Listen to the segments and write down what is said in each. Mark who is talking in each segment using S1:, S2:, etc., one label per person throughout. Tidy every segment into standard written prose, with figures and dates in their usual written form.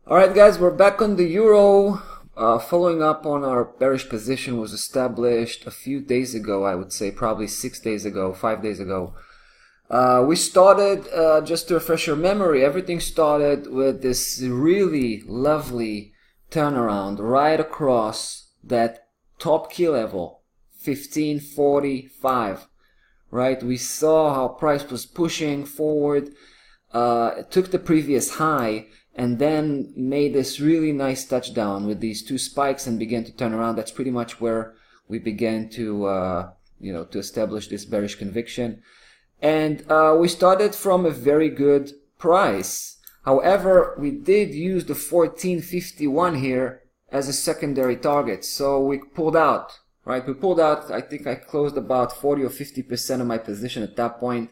S1: Alright guys, we're back on the euro. Following up on our bearish position was established a few days ago, I would say probably 6 days ago, 5 days ago. We started, just to refresh your memory, everything started with this really lovely turnaround right across that top key level, 1545, right? We saw how price was pushing forward, it took the previous high, and then made this really nice touchdown with these two spikes and began to turn around. That's pretty much where we began to, to establish this bearish conviction. And we started from a very good price. However, we did use the 1451 here as a secondary target. So we pulled out, right? We pulled out. I think I closed about 40 or 50% of my position at that point.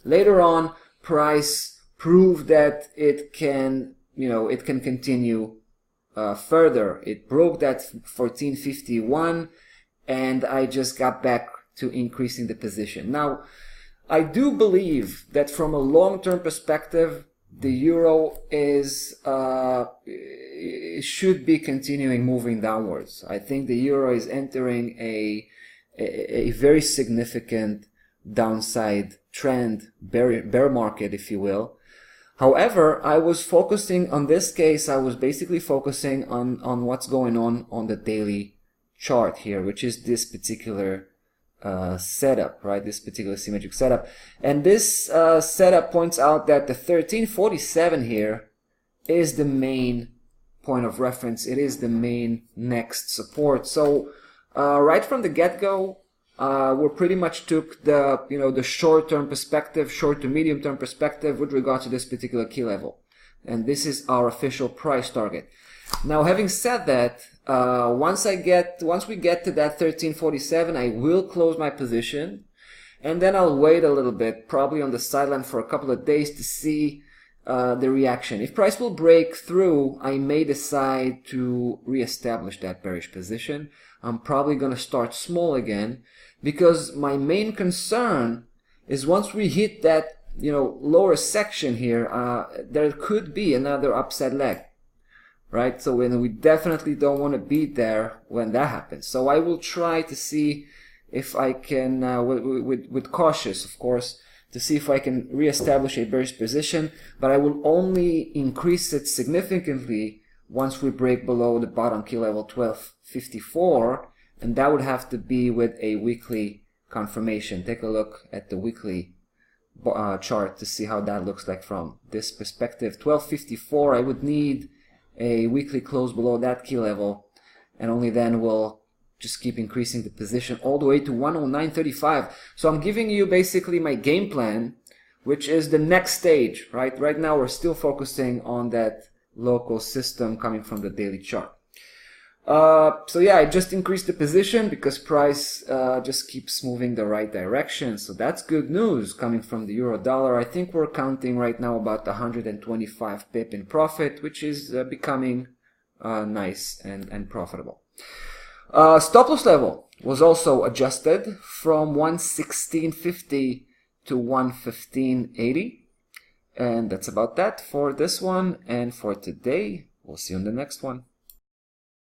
S1: Later on, price proved that it can continue further. It broke that 1451 and I just got back to increasing the position. Now, I do believe that from a long-term perspective, the euro should be continuing moving downwards. I think the euro is entering a very significant downside trend, bear market, if you will. However, I was focusing on this case, I was basically focusing on what's going on the daily chart here, which is this particular setup, right? This particular symmetric setup. And this setup points out that the 1347 here is the main point of reference. It is the main next support. So right from the get-go, we pretty much took the short-term perspective, short to medium-term perspective with regard to this particular key level. And this is our official price target. Now, having said that, once we get to that 1347, I will close my position, and then I'll wait a little bit, probably on the sideline for a couple of days to see the reaction. If price will break through, I may decide to reestablish that bearish position. I'm probably going to start small again, because my main concern is once we hit that lower section here, there could be another upside leg, right? So we definitely don't want to be there when that happens. So I will try to see if I can, with cautious, of course, to see if I can reestablish a bearish position, but I will only increase it significantly once we break below the bottom key level 1254, and that would have to be with a weekly confirmation. Take a look at the weekly chart to see how that looks like from this perspective. 1254, I would need a weekly close below that key level, and only then we'll just keep increasing the position all the way to 109.35. So I'm giving you basically my game plan, which is the next stage, right? Right now we're still focusing on that local system coming from the daily chart. So yeah, I just increased the position because price just keeps moving the right direction. So that's good news coming from the euro dollar. I think we're counting right now about 125 pip in profit, which is becoming nice and profitable. Stop loss level was also adjusted from 116.50 to 115.80. And that's about that for this one and for today. We'll see you on the next one.